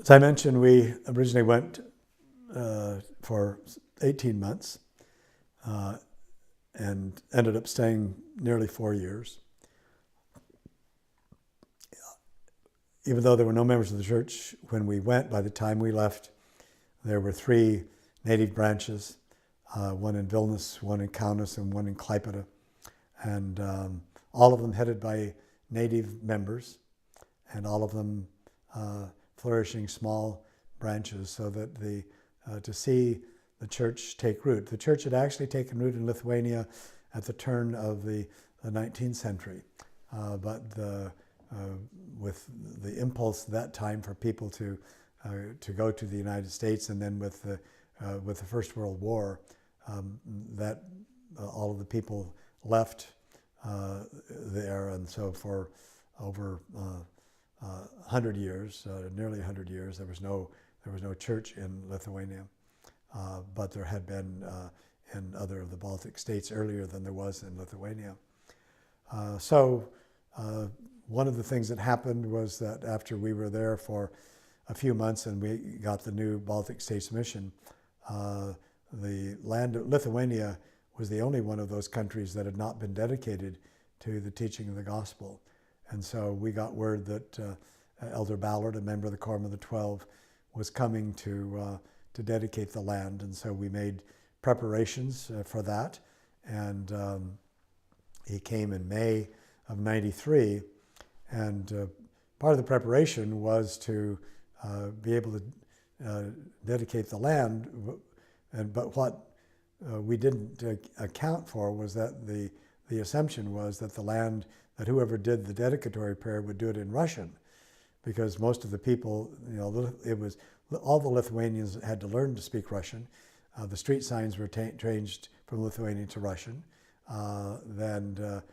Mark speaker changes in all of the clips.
Speaker 1: As I mentioned, we originally went for 18 months and ended up staying nearly 4 years. Even though there were no members of the church when we went, by the time we left, there were 3 native branches, one in Vilnius, one in Kaunas, and one in Klaipėda, and all of them headed by native members, and all of them flourishing small branches, so that to see the church take root. The church had actually taken root in Lithuania at the turn of the 19th century, but with the impulse at that time for people to go to the United States, and then with the First World War, that all of the people left there, and so for over 100 years, nearly 100 years, there was no church in Lithuania, but there had been in other of the Baltic states earlier than there was in Lithuania. One of the things that happened was that after we were there for a few months and we got the new Baltic States mission, the land of Lithuania was the only one of those countries that had not been dedicated to the teaching of the gospel. And so we got word that Elder Ballard, a member of the Quorum of the 12, was coming to dedicate the land. And so we made preparations for that. And he came in May of '93. And part of the preparation was to be able to dedicate the land. But what we didn't account for was that the assumption was that the land, that whoever did the dedicatory prayer would do it in Russian, because most of the people, it was all the Lithuanians had to learn to speak Russian. The street signs were changed from Lithuanian to Russian. The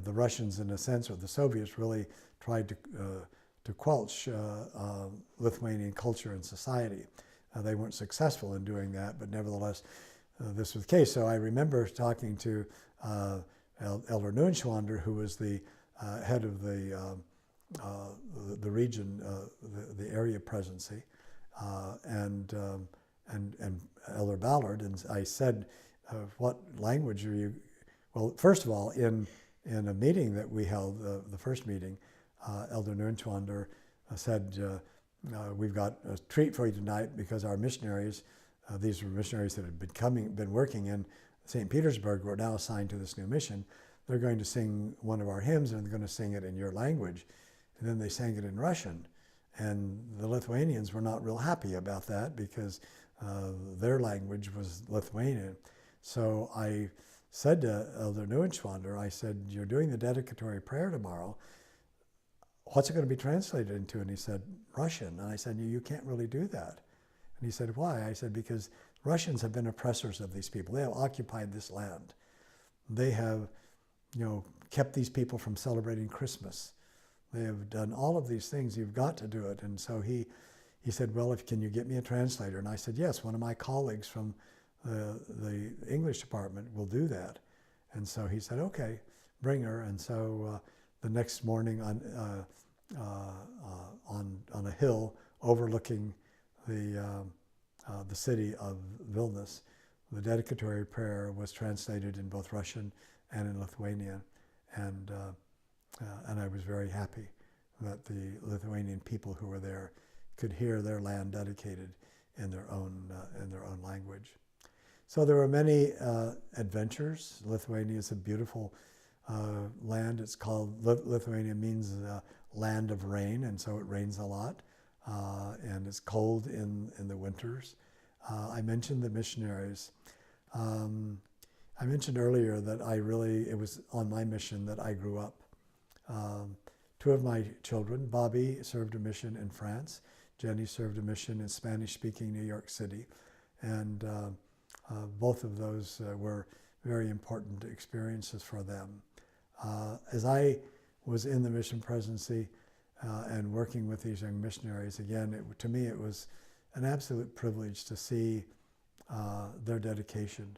Speaker 1: Russians, in a sense, or the Soviets, really tried to quelch Lithuanian culture and society. They weren't successful in doing that, but nevertheless, this was the case. So I remember talking to Elder Neuenschwander, who was the head of the region, the area presidency, and Elder Ballard, and I said, "What language are you?" Well, first of all, in a meeting that we held, the first meeting, Elder Neuenschwander said, "We've got a treat for you tonight, because our missionaries, these were missionaries that had been working in St. Petersburg, were now assigned to this new mission. They're going to sing one of our hymns, and they're going to sing it in your language." And then they sang it in Russian. And the Lithuanians were not real happy about that, because their language was Lithuanian. So I said to Elder Neuenschwander, I said, "You're doing the dedicatory prayer tomorrow. What's it going to be translated into?" And he said, "Russian." And I said, "You can't really do that." And he said, "Why?" I said, "Because Russians have been oppressors of these people. They have occupied this land. They have, kept these people from celebrating Christmas. They have done all of these things. You've got to do it." And so he said, "Well, can you get me a translator?" And I said, "Yes, one of my colleagues from the English department will do that." And so he said, "Okay, bring her." And so the next morning on a hill overlooking the city of Vilnius, the dedicatory prayer was translated in both Russian and in Lithuanian, and I was very happy that the Lithuanian people who were there could hear their land dedicated in their own language. So there were many adventures. Lithuania is a beautiful land. It's called, Lithuania means land of rain, and so it rains a lot, and it's cold in the winters. I mentioned the missionaries. I mentioned earlier that it was on my mission that I grew up. 2 of my children, Bobby served a mission in France, Jenny served a mission in Spanish-speaking New York City, and both of those were very important experiences for them. As I was in the mission presidency and working with these young missionaries, again, to me it was an absolute privilege to see their dedication.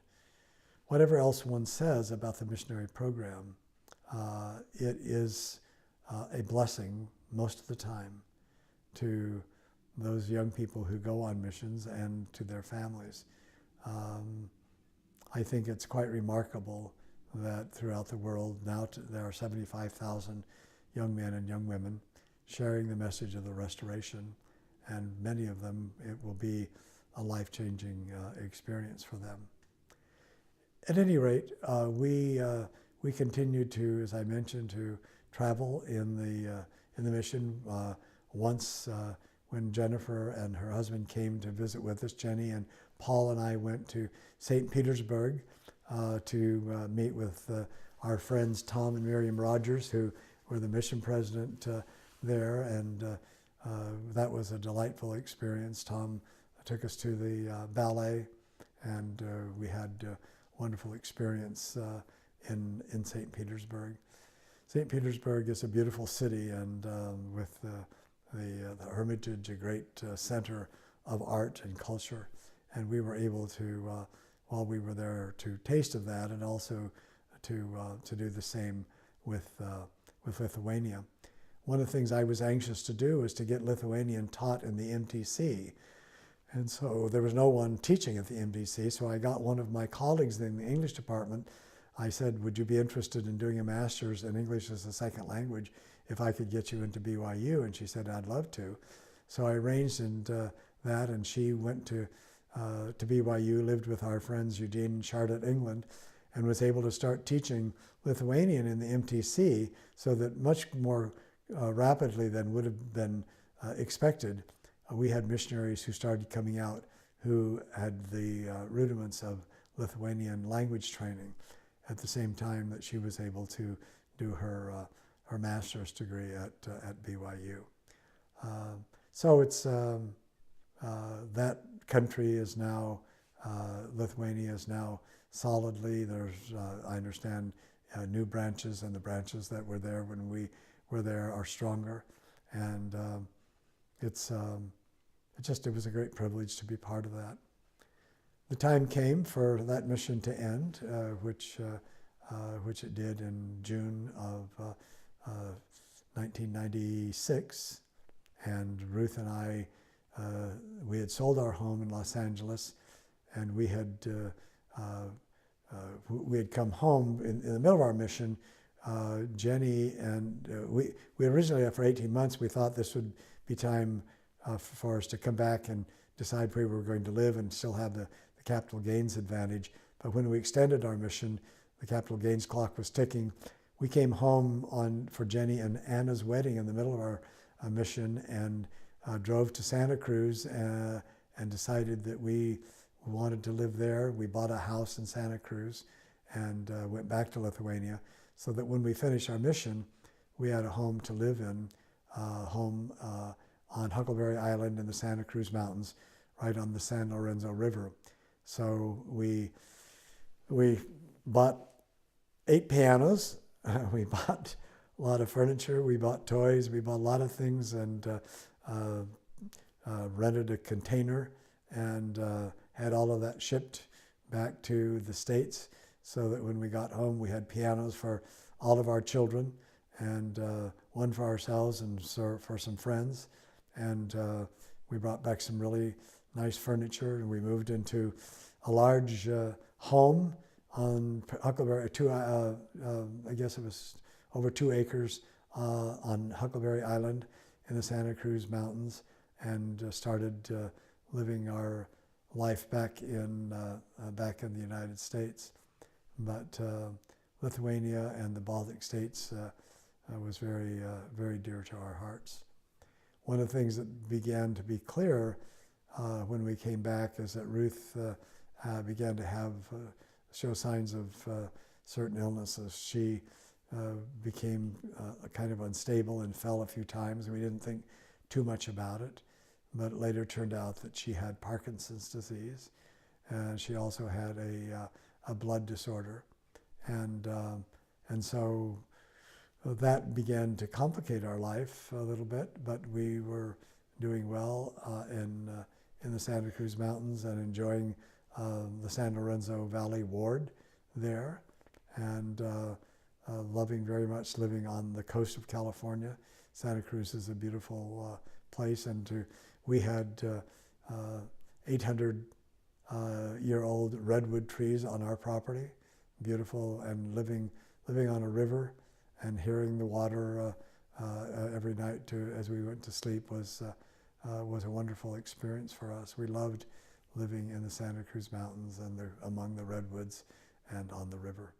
Speaker 1: Whatever else one says about the missionary program, it is a blessing most of the time to those young people who go on missions and to their families. I think it's quite remarkable that throughout the world now there are 75,000 young men and young women sharing the message of the restoration, and many of them, it will be a life-changing experience for them. At any rate, we continue to, as I mentioned, to travel in the mission. Once, when Jennifer and her husband came to visit with us, Jenny and Paul and I went to St. Petersburg to meet with our friends Tom and Miriam Rogers, who were the mission president there, and that was a delightful experience. Tom took us to the ballet, and we had a wonderful experience in St. Petersburg. St. Petersburg is a beautiful city, and with the Hermitage, a great center of art and culture, and we were able to, while we were there, to taste of that, and also to do the same with Lithuania. One of the things I was anxious to do was to get Lithuanian taught in the MTC, and so there was no one teaching at the MTC, so I got one of my colleagues in the English department. I said, would you be interested in doing a master's in English as a second language if I could get you into BYU? And she said, I'd love to. So I arranged that, and she went to BYU, lived with our friends Eugene and Charlotte, England, and was able to start teaching Lithuanian in the MTC, so that much more rapidly than would have been expected, we had missionaries who started coming out who had the rudiments of Lithuanian language training at the same time that she was able to do her master's degree at BYU. So it's that country is now, Lithuania is now solidly, there's, I understand, new branches, and the branches that were there when we were there are stronger. And it was a great privilege to be part of that. The time came for that mission to end, which it did in June of 1996. And Ruth and I, we had sold our home in Los Angeles, and we had come home in the middle of our mission. Jenny and we originally, for 18 months, we thought this would be time for us to come back and decide where we were going to live and still have the capital gains advantage. But when we extended our mission, the capital gains clock was ticking. We came home for Jenny and Anna's wedding in the middle of our mission, and drove to Santa Cruz and decided that we wanted to live there. We bought a house in Santa Cruz and went back to Lithuania, so that when we finished our mission, we had a home to live in, on Huckleberry Island in the Santa Cruz Mountains, right on the San Lorenzo River. So we bought 8 pianos, we bought a lot of furniture, we bought toys, we bought a lot of things, and rented a container, and had all of that shipped back to the States, so that when we got home we had pianos for all of our children, and one for ourselves and for some friends. And we brought back some really nice furniture, and we moved into a large home on Huckleberry, I guess it was over 2 acres on Huckleberry Island in the Santa Cruz Mountains, and started living our life back in the United States. But Lithuania and the Baltic states was very, very dear to our hearts. One of the things that began to be clear when we came back is that Ruth began to show signs of certain illnesses. She became kind of unstable and fell a few times, and we didn't think too much about it. But it later turned out that she had Parkinson's disease, and she also had a blood disorder, and so that began to complicate our life a little bit. But we were doing well in the Santa Cruz Mountains and enjoying the San Lorenzo Valley ward there, and loving very much living on the coast of California. Santa Cruz is a beautiful place, and We had 800-year-old redwood trees on our property, beautiful, and living on a river, and hearing the water every night as we went to sleep was a wonderful experience for us. We loved living in the Santa Cruz Mountains and among the redwoods and on the river.